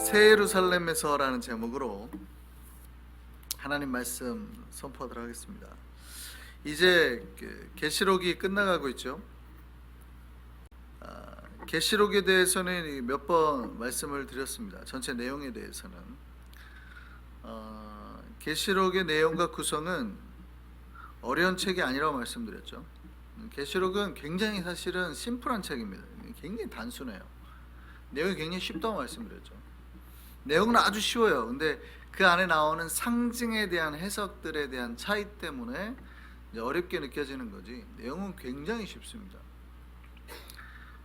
새 예루살렘에서라는 제목으로 하나님 말씀 선포하도록 하겠습니다. 이제 계시록이 끝나가고 있죠. 계시록에 대해서는 몇 번 말씀을 드렸습니다. 전체 내용에 대해서는 계시록의 내용과 구성은 어려운 책이 아니라고 말씀드렸죠. 계시록은 굉장히 사실은 심플한 책입니다. 굉장히 단순해요. 내용이 굉장히 쉽다고 말씀드렸죠. 내용은 아주 쉬워요. 근데 그 안에 나오는 상징에 대한 해석들에 대한 차이 때문에 이제 어렵게 느껴지는 거지, 내용은 굉장히 쉽습니다.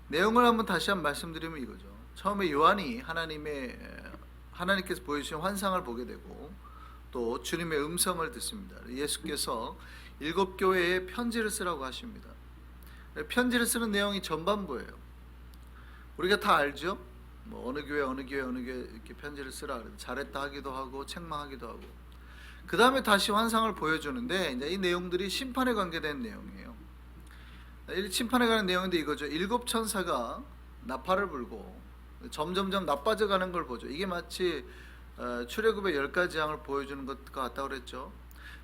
내용을 한번 다시 한번 말씀드리면 이거죠. 처음에 요한이 하나님께서 보여주신 환상을 보게 되고 또 주님의 음성을 듣습니다. 예수께서 7 교회에 편지를 쓰라고 하십니다. 편지를 쓰는 내용이 전반부예요. 우리가 다 알죠? 뭐 어느 교회 이렇게 편지를 쓰라 그래도 잘했다 하기도 하고 책망하기도 하고, 그 다음에 다시 환상을 보여주는데 이제 이 내용들이 심판에 관계된 내용이에요. 심판에 관한 내용인데 이거죠. 7 천사가 나팔을 불고 점점점 나빠져가는 걸 보죠. 이게 마치 출애굽의 10가지 양을 보여주는 것과 같다고 그랬죠.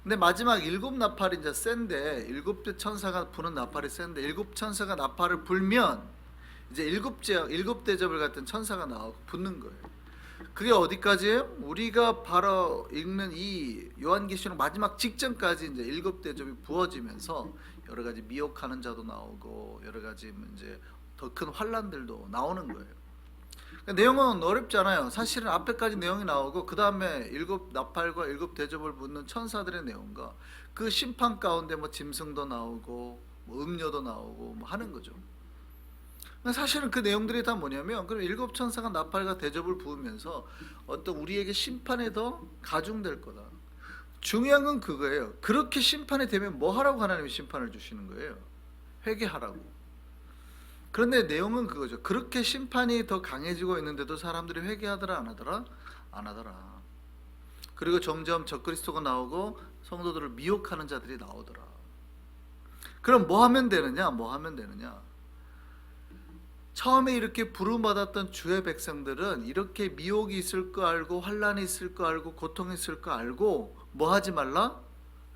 근데 마지막 7 나팔이 이제 센데, 7 천사가 부는 나팔이 센데 7 천사가 나팔을 불면 이제 7 대접을 갖던 천사가 나오고 붙는 거예요. 그게 어디까지예요? 우리가 바로 읽는 이 요한계시록 마지막 직전까지 이제 7 대접이 부어지면서 여러 가지 미혹하는 자도 나오고 여러 가지 이제 더 큰 환란들도 나오는 거예요. 그러니까 내용은 어렵잖아요. 사실은 앞에까지 내용이 나오고 그 다음에 7 나팔과 7 대접을 붙는 천사들의 내용과 그 심판 가운데 뭐 짐승도 나오고 뭐 음료도 나오고 뭐 하는 거죠. 사실은 그 내용들이 다 뭐냐면, 그럼 7 천사가 나팔과 대접을 부으면서 어떤 우리에게 심판에 더 가중될 거다. 중요한 건 그거예요. 그렇게 심판이 되면 뭐 하라고 하나님이 심판을 주시는 거예요? 회개하라고. 그런데 내용은 그거죠. 그렇게 심판이 더 강해지고 있는데도 사람들이 회개하더라 안 하더라? 안 하더라. 그리고 점점 적그리스도가 나오고 성도들을 미혹하는 자들이 나오더라. 그럼 뭐 하면 되느냐? 처음에 이렇게 부름받았던 주의 백성들은 이렇게 미혹이 있을 거 알고 환란이 있을 거 알고 고통이 있을 거 알고 뭐 하지 말라?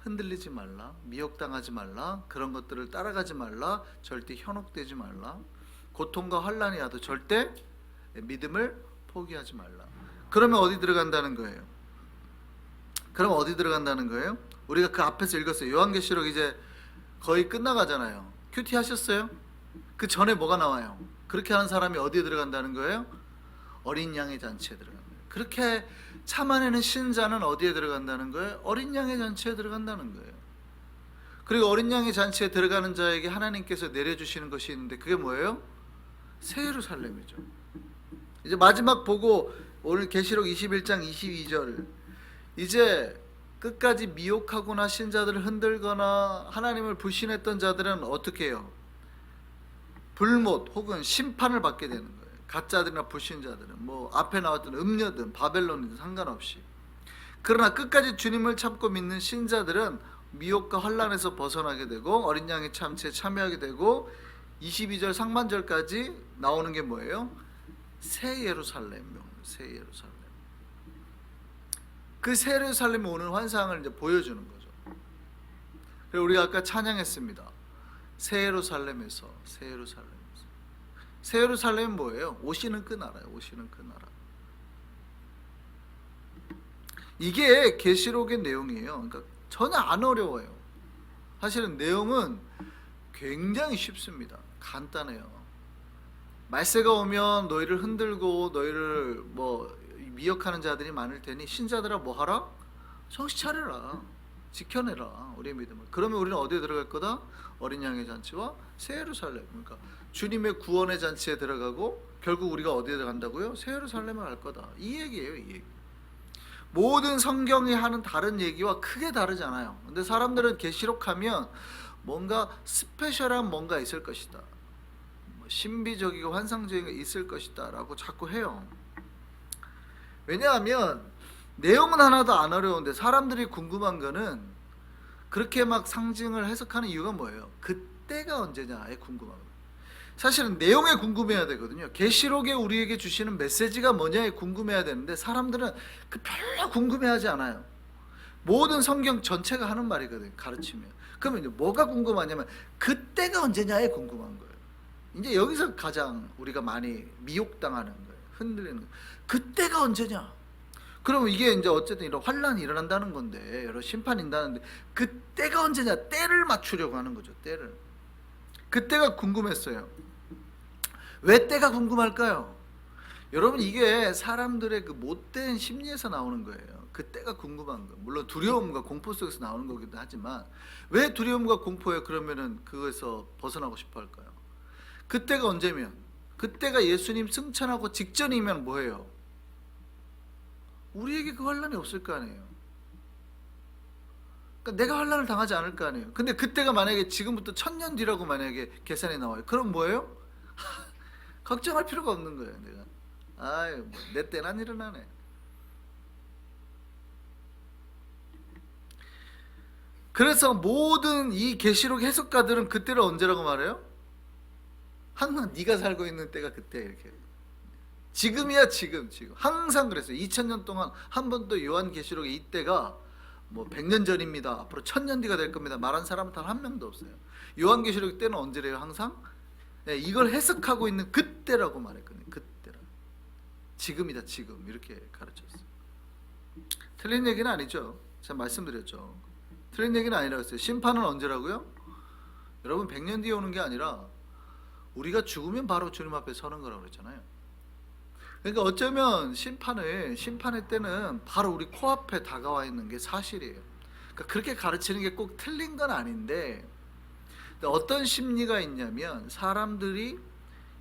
흔들리지 말라, 미혹당하지 말라, 그런 것들을 따라가지 말라, 절대 현혹되지 말라, 고통과 환란이 와도 절대 믿음을 포기하지 말라. 그러면 어디 들어간다는 거예요? 우리가 그 앞에서 읽었어요. 요한계시록 이제 거의 끝나가잖아요. 큐티 하셨어요? 그 전에 뭐가 나와요? 그렇게 하는 사람이 어디에 들어간다는 거예요? 어린 양의 잔치에 들어간다는 거예요. 그렇게 참아내는 신자는 어디에 들어간다는 거예요? 어린 양의 잔치에 들어간다는 거예요. 그리고 어린 양의 잔치에 들어가는 자에게 하나님께서 내려주시는 것이 있는데 그게 뭐예요? 새 예루살렘이죠. 이제 마지막 보고 오늘 계시록 21장 22절, 이제 끝까지 미혹하거나 신자들을 흔들거나 하나님을 불신했던 자들은 어떻게 해요? 불못 혹은 심판을 받게 되는 거예요. 가짜들이나 불신자들은 뭐 앞에 나왔던 음녀든 바벨론이든 상관없이. 그러나 끝까지 주님을 참고 믿는 신자들은 미혹과 환란에서 벗어나게 되고 어린 양의 참치에 참여하게 되고 22절 상반절까지 나오는 게 뭐예요? 새 예루살렘. 그 새 예루살렘이 오는 환상을 이제 보여주는 거죠. 그리고 우리가 아까 찬양했습니다. 새 예루살렘에서. 새 예루살렘은 뭐예요? 오시는 그 나라예요. 이게 계시록의 내용이에요. 그러니까 전혀 안 어려워요. 사실은 내용은 굉장히 쉽습니다. 간단해요. 말세가 오면 너희를 흔들고 너희를 뭐 미혹하는 자들이 많을 테니 신자들아 뭐 하라? 정신 차려라. 지켜내라 우리의 믿음을. 그러면 우리는 어디에 들어갈 거다? 어린 양의 잔치와 새 예루살렘. 그러니까 주님의 구원의 잔치에 들어가고 결국 우리가 어디에 들어간다고요? 새 예루살렘에 갈 거다. 이 얘기예요. 이 얘기. 모든 성경이 하는 다른 얘기와 크게 다르지 않아요. 근데 사람들은 계시록하면 뭔가 스페셜한 뭔가 있을 것이다, 뭐 신비적이고 환상적인 게 있을 것이다 라고 자꾸 해요. 왜냐하면 내용은 하나도 안 어려운데 사람들이 궁금한 거는 그렇게 막 상징을 해석하는 이유가 뭐예요? 그때가 언제냐에 궁금한 거예요. 사실은 내용에 궁금해야 되거든요. 계시록에 우리에게 주시는 메시지가 뭐냐에 궁금해야 되는데 사람들은 그 별로 궁금해하지 않아요. 모든 성경 전체가 하는 말이거든요. 가르치면. 그러면 이제 뭐가 궁금하냐면 그때가 언제냐에 궁금한 거예요. 이제 여기서 가장 우리가 많이 미혹당하는 거예요. 흔들리는 거예요. 그때가 언제냐? 그러면 이게 이제 어쨌든 이런 환란이 일어난다는 건데, 여러 심판이 있다는데 그때가 언제냐? 때를 맞추려고 하는 거죠. 때를. 그때가 궁금했어요. 왜 때가 궁금할까요? 여러분, 이게 사람들의 그 못된 심리에서 나오는 거예요. 그때가 궁금한 거. 물론 두려움과 공포 속에서 나오는 거기도 하지만 왜 두려움과 공포에 그러면은 그거에서 벗어나고 싶어 할까요? 그때가 언제면, 그때가 예수님 승천하고 직전이면 뭐예요? 우리에게 그 환란이 없을 거 아니에요. 그러니까 내가 환란을 당하지 않을 거 아니에요. 근데 그때가 만약에 지금부터 1000년 뒤라고 만약에 계산이 나와요. 그럼 뭐예요? 걱정할 필요가 없는 거예요. 내가 아유, 내 때는 안 일어나네. 그래서 모든 이 계시록 해석가들은 그때를 언제라고 말해요? 항상 네가 살고 있는 때가 그때, 이렇게. 지금이야, 지금. 항상 그랬어요. 2000년 동안 한 번도 요한계시록의 이때가 뭐 100년 전입니다, 앞으로 1000년 뒤가 될 겁니다 말한 사람은 단 한 명도 없어요. 요한계시록 때는 언제래요? 항상 네, 이걸 해석하고 있는 그때라고 말했거든요. 그때라. 지금이다, 지금. 이렇게 가르쳤어요. 틀린 얘기는 아니죠. 제가 말씀드렸죠. 틀린 얘기는 아니라고 했어요. 심판은 언제라고요? 여러분, 100년 뒤에 오는 게 아니라 우리가 죽으면 바로 주님 앞에 서는 거라고 그랬잖아요. 그러니까 어쩌면 심판의 때는 바로 우리 코앞에 다가와 있는 게 사실이에요. 그러니까 그렇게 가르치는 게 꼭 틀린 건 아닌데, 어떤 심리가 있냐면 사람들이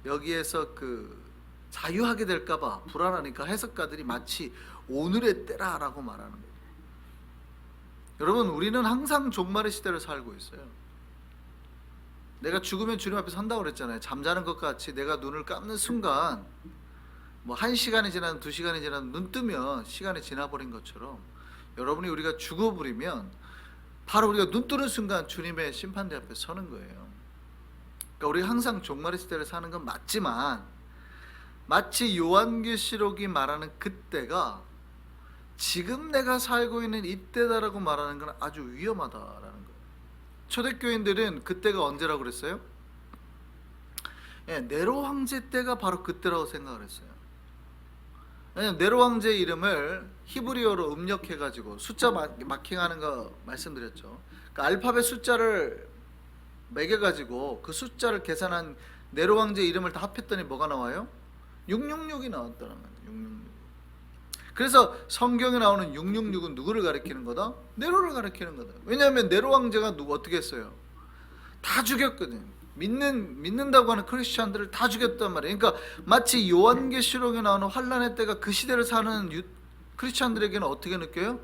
여기에서 그 자유하게 될까봐 불안하니까 해석가들이 마치 오늘의 때라라고 말하는 거예요. 여러분, 우리는 항상 종말의 시대를 살고 있어요. 내가 죽으면 주님 앞에 선다고 그랬잖아요. 잠자는 것 같이 내가 눈을 감는 순간, 뭐 1시간이 지나든 2시간이 지나든 눈 뜨면 시간이 지나버린 것처럼 여러분이 우리가 죽어버리면 바로 우리가 눈 뜨는 순간 주님의 심판대 앞에 서는 거예요. 그러니까 우리가 항상 종말의 시대를 사는 건 맞지만 마치 요한계시록이 말하는 그때가 지금 내가 살고 있는 이때다라고 말하는 건 아주 위험하다라는 거예요. 초대교인들은 그때가 언제라고 그랬어요? 네로 황제 때가 바로 그때라고 생각을 했어요. 왜냐면 네로 황제의 이름을 히브리어로 음력해가지고 숫자 마킹하는 거 말씀드렸죠. 그러니까 알파벳 숫자를 매겨가지고 그 숫자를 계산한 네로 황제의 이름을 다 합했더니 뭐가 나와요? 666이 나왔다는 거예요. 666. 그래서 성경에 나오는 666은 누구를 가리키는 거다? 네로를 가리키는 거다. 왜냐하면 네로 황제가 어떻게 했어요? 다 죽였거든요. 믿는다고 하는 크리스찬들을 다 죽였단 말이에요. 그러니까 마치 요한계시록에 나오는 환란의 때가 그 시대를 사는 크리스찬들에게는 어떻게 느껴요?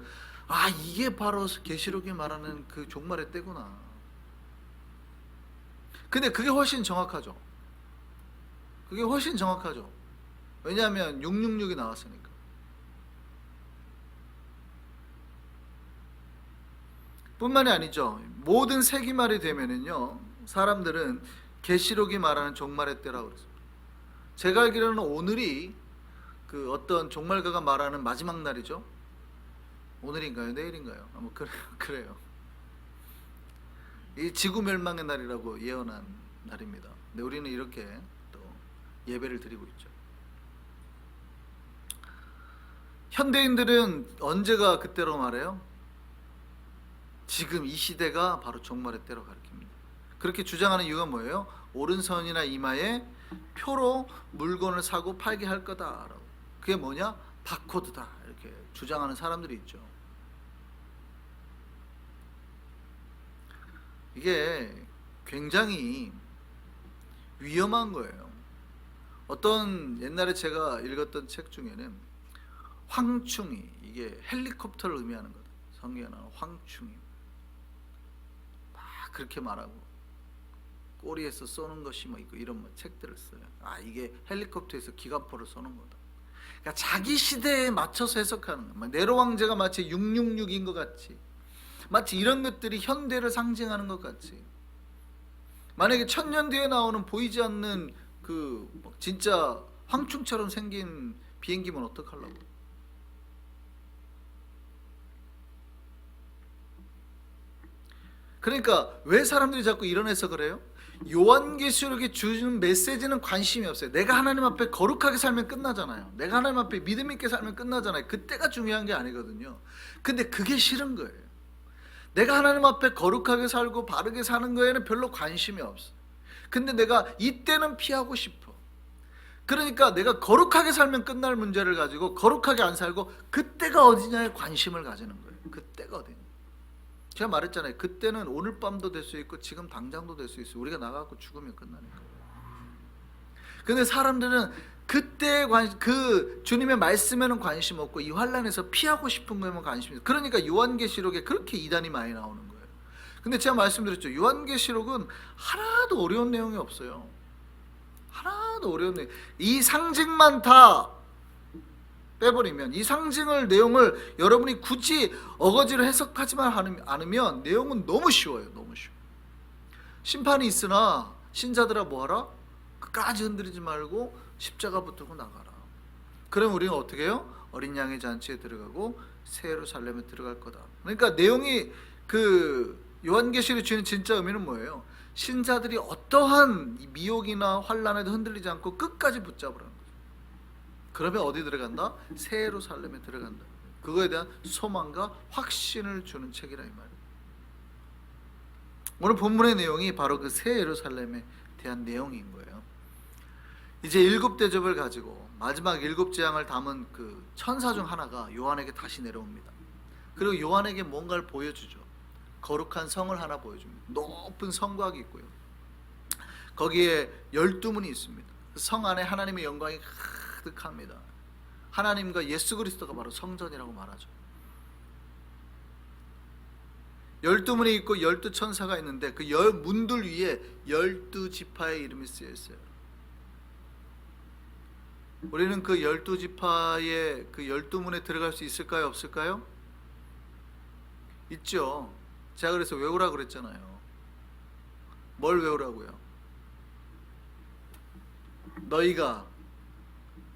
아, 이게 바로 계시록이 말하는 그 종말의 때구나. 근데 그게 훨씬 정확하죠. 그게 훨씬 정확하죠. 왜냐하면 666이 나왔으니까. 뿐만이 아니죠. 모든 세기말이 되면은요, 사람들은 계시록이 말하는 종말의 때라고 그랬습니다. 제가 알기로는 오늘이 그 어떤 종말가가 말하는 마지막 날이죠. 오늘인가요? 내일인가요? 뭐 그래요. 이 지구 멸망의 날이라고 예언한 날입니다. 근데 우리는 이렇게 또 예배를 드리고 있죠. 현대인들은 언제가 그때로 말해요? 지금 이 시대가 바로 종말의 때로 가리킵니다. 그렇게 주장하는 이유가 뭐예요? 오른손이나 이마에 표로 물건을 사고 팔게 할 거다라고. 그게 뭐냐? 바코드다, 이렇게 주장하는 사람들이 있죠. 이게 굉장히 위험한 거예요. 어떤 옛날에 제가 읽었던 책 중에는 황충이, 이게 헬리콥터를 의미하는 거다. 성경에 나오는 황충이 막 그렇게 말하고 꼬리에서 쏘는 것이 뭐 있고 이런 뭐 책들을 써요. 아, 이게 헬리콥터에서 기관포를 쏘는 거다. 그러니까 자기 시대에 맞춰서 해석하는 거예요. 네로 황제가 마치 666인 것 같이, 마치 이런 것들이 현대를 상징하는 것 같이. 만약에 1000년 뒤에 나오는 보이지 않는 진짜 황충처럼 생긴 비행기면 어떡하려고? 그러니까 왜 사람들이 자꾸 이런 해석을 해요? 요한계시록이 주는 메시지는 관심이 없어요. 내가 하나님 앞에 거룩하게 살면 끝나잖아요. 내가 하나님 앞에 믿음 있게 살면 끝나잖아요. 그때가 중요한 게 아니거든요. 근데 그게 싫은 거예요. 내가 하나님 앞에 거룩하게 살고 바르게 사는 거에는 별로 관심이 없어. 근데 내가 이때는 피하고 싶어. 그러니까 내가 거룩하게 살면 끝날 문제를 가지고 거룩하게 안 살고 그때가 어디냐에 관심을 가지는 거예요. 그때가 어디냐. 제가 말했잖아요. 그때는 오늘 밤도 될 수 있고 지금 당장도 될 수 있어요. 우리가 나가고 죽으면 끝나니까. 근데 사람들은 그때 주님의 말씀에는 관심 없고 이 환란에서 피하고 싶은 거에만 관심이 있어요. 그러니까 요한계시록에 그렇게 이단이 많이 나오는 거예요. 근데 제가 말씀드렸죠. 요한계시록은 하나도 어려운 내용이 없어요. 하나도 어려운 내용. 이 상징만 다 빼버리면, 이 상징을 내용을 여러분이 굳이 어거지로 해석하지만 않으면 내용은 너무 쉬워요. 너무 쉬워. 심판이 있으나 신자들아 뭐하라? 끝까지 흔들리지 말고 십자가 붙들고 나가라. 그럼 우리는 어떻게 해요? 어린 양의 잔치에 들어가고 새 예루살렘에 들어갈 거다. 그러니까 내용이 요한계시록이 주는 진짜 의미는 뭐예요? 신자들이 어떠한 미혹이나 환란에도 흔들리지 않고 끝까지 붙잡으라는 거죠. 그러면 어디 들어간다? 새 예루살렘에 들어간다. 그거에 대한 소망과 확신을 주는 책이라 이 말이에요. 오늘 본문의 내용이 바로 그 새 예루살렘에 대한 내용인 거예요. 이제 7 대접을 가지고 마지막 7 재앙을 담은 그 천사 중 하나가 요한에게 다시 내려옵니다. 그리고 요한에게 뭔가를 보여주죠. 거룩한 성을 하나 보여줍니다. 높은 성곽이 있고요. 거기에 12문이 있습니다. 그 성 안에 하나님의 영광이 가득합니다. 하나님과 예수 그리스도가 바로 성전이라고 말하죠. 12문이 있고 12천사가 있는데 그 문들 위에 12지파의 이름이 쓰여 있어요. 우리는 그 12지파의 그 12문에 들어갈 수 있을까요? 없을까요? 있죠. 제가 그래서 외우라고 그랬잖아요. 뭘 외우라고요? 너희가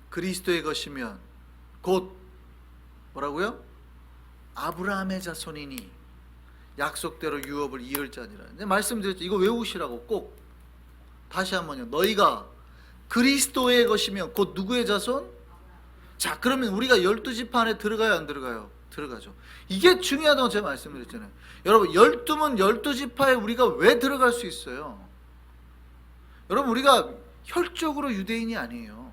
그리스도의 것이면 곧 뭐라고요? 아브라함의 자손이니 약속대로 유업을 이을 자니라. 말씀드렸죠. 이거 외우시라고 꼭. 다시 한번요. 너희가 그리스도의 것이면 곧 누구의 자손? 자, 그러면 우리가 12지파 안에 들어가요, 안 들어가요? 들어가죠. 이게 중요하다고 제가 말씀드렸잖아요. 여러분, 12문 12지파에 우리가 왜 들어갈 수 있어요? 여러분, 우리가 혈적으로 유대인이 아니에요.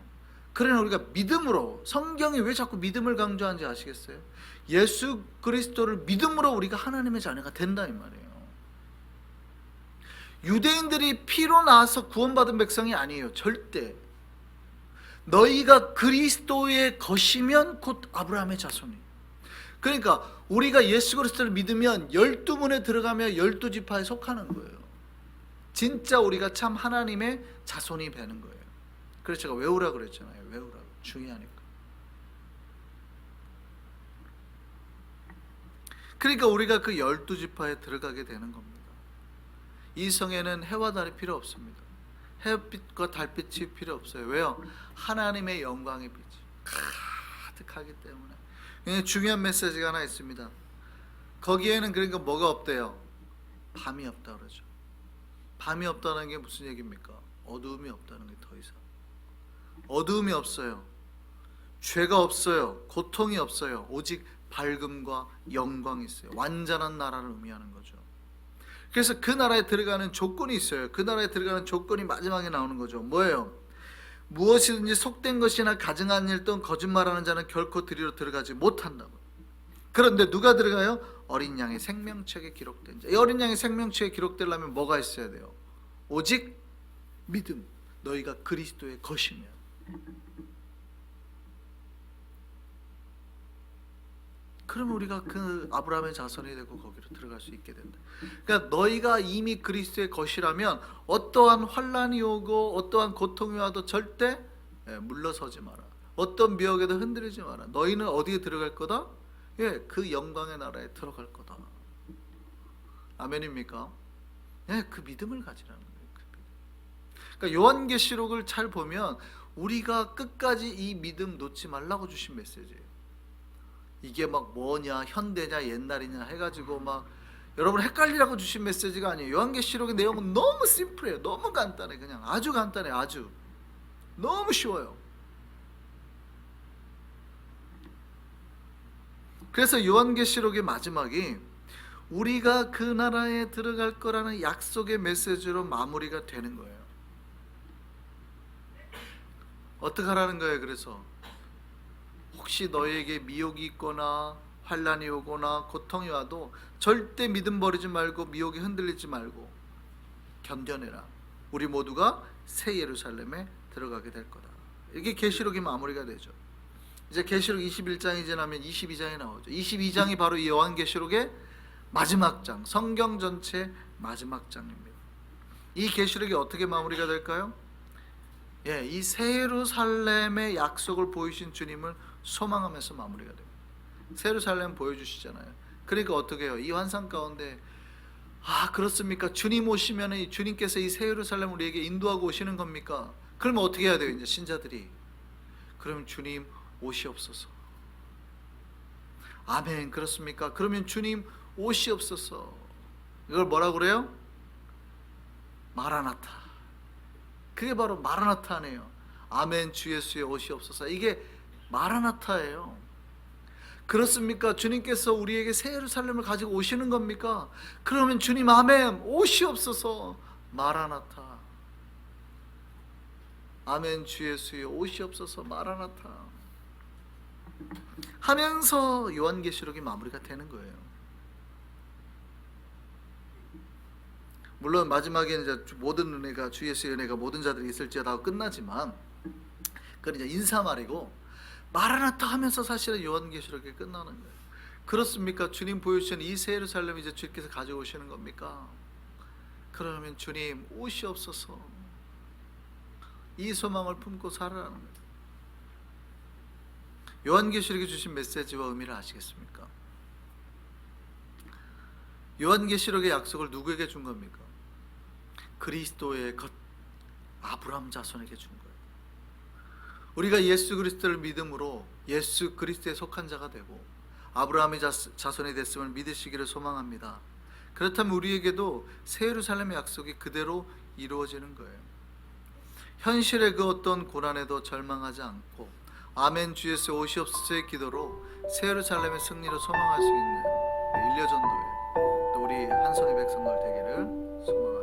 그러나 우리가 믿음으로, 성경이 왜 자꾸 믿음을 강조하는지 아시겠어요? 예수 그리스도를 믿음으로 우리가 하나님의 자녀가 된다 이 말이에요. 유대인들이 피로 나와서 구원받은 백성이 아니에요. 절대. 너희가 그리스도의 것이면 곧 아브라함의 자손이에요. 그러니까 우리가 예수 그리스도를 믿으면 12문에 들어가면 12지파에 속하는 거예요. 진짜 우리가 참 하나님의 자손이 되는 거예요. 그래서 제가 외우라고 그랬잖아요. 외우라고. 중요하니까. 그러니까 우리가 그 12지파에 들어가게 되는 겁니다. 이 성에는 해와 달이 필요 없습니다. 햇빛과 달빛이 필요 없어요. 왜요? 하나님의 영광의 빛이 가득하기 때문에. 중요한 메시지가 하나 있습니다. 거기에는 그러니까 뭐가 없대요? 밤이 없다 그러죠. 밤이 없다는 게 무슨 얘기입니까? 어두움이 없다는 게 더 이상. 어두움이 없어요. 죄가 없어요. 고통이 없어요. 오직 밝음과 영광이 있어요. 완전한 나라를 의미하는 거죠. 그래서 그 나라에 들어가는 조건이 있어요. 그 나라에 들어가는 조건이 마지막에 나오는 거죠. 뭐예요? 무엇이든지 속된 것이나 가증한 일 또는 거짓말하는 자는 결코 그리로 들어가지 못한다고. 그런데 누가 들어가요? 어린 양의 생명책에 기록된 자. 이 어린 양의 생명책에 기록되려면 뭐가 있어야 돼요? 오직 믿음. 너희가 그리스도의 것이면. 그러면 우리가 그 아브라함의 자손이 되고 거기로 들어갈 수 있게 된다. 그러니까 너희가 이미 그리스도의 것이라면 어떠한 환란이 오고 어떠한 고통이 와도 절대 물러서지 마라. 어떤 미혹에도 흔들리지 마라. 너희는 어디에 들어갈 거다? 그 영광의 나라에 들어갈 거다. 아멘입니까? 그 믿음을 가지라는 거예요. 그러니까 요한계시록을 잘 보면 우리가 끝까지 이 믿음 놓지 말라고 주신 메시지예요. 이게 막 뭐냐, 현대냐 옛날이냐 해가지고 막 여러분 헷갈리라고 주신 메시지가 아니에요. 요한계시록의 내용은 너무 심플해요. 너무 간단해. 그냥 아주 간단해. 아주 너무 쉬워요. 그래서 요한계시록의 마지막이 우리가 그 나라에 들어갈 거라는 약속의 메시지로 마무리가 되는 거예요. 어떻게 하라는 거예요? 그래서 혹시 너에게 미혹이 있거나 환난이 오거나 고통이 와도 절대 믿음 버리지 말고 미혹에 흔들리지 말고 견뎌내라. 우리 모두가 새 예루살렘에 들어가게 될 거다. 이게 계시록이 마무리가 되죠. 이제 계시록 21장이 지나면 22장이 나오죠. 22장이 바로 이 요한계시록의 마지막 장, 성경 전체 마지막 장입니다. 이 계시록이 어떻게 마무리가 될까요? 이 새 예루살렘의 약속을 보이신 주님을 소망하면서 마무리가 됩니다. 새 예루살렘 보여주시잖아요. 그러니까 어떻게 해요? 이 환상 가운데 그렇습니까? 주님 오시면 주님께서 이 새 예루살렘 우리에게 인도하고 오시는 겁니까? 그러면 어떻게 해야 돼요? 이제 신자들이 그럼 주님 오시옵소서. 아멘. 그렇습니까? 그러면 주님 오시옵소서. 이걸 뭐라고 그래요? 마라나타. 그게 바로 마라나타네요. 아멘. 주 예수의 오시옵소서. 이게 마라나타예요. 그렇습니까? 주님께서 우리에게 새 예루살렘을 가지고 오시는 겁니까? 그러면 주님 아멘 오시옵소서. 마라나타. 아멘. 주 예수의 오시옵소서. 마라나타 하면서 요한계시록이 마무리가 되는 거예요. 물론 마지막에 이제 모든 은혜가 주 예수의 은혜가 모든 자들이 있을지어다 하고 끝나지만 그건 이제 인사말이고 마라나타 하면서 사실은 요한계시록이 끝나는 거예요. 그렇습니까? 주님 보여주신 이 새 예루살렘 이제 주님께서 가지고 오시는 겁니까? 그러면 주님 오시옵소서. 이 소망을 품고 살아라는 거예요. 요한계시록이 주신 메시지와 의미를 아시겠습니까? 요한계시록의 약속을 누구에게 준 겁니까? 그리스도의 것 아브라함 자손에게 준 거예요. 우리가 예수 그리스도를 믿음으로 예수 그리스도에 속한 자가 되고 아브라함의 자손이 됐음을 믿으시기를 소망합니다. 그렇다면 우리에게도 새 예루살렘의 약속이 그대로 이루어지는 거예요. 현실의 그 어떤 고난에도 절망하지 않고 아멘 주 예수 오시옵소서의 기도로 새 예루살렘의 승리로 소망할 수 있는 인려전도회 또 우리 한송이 백성들 되기를 소망합니다.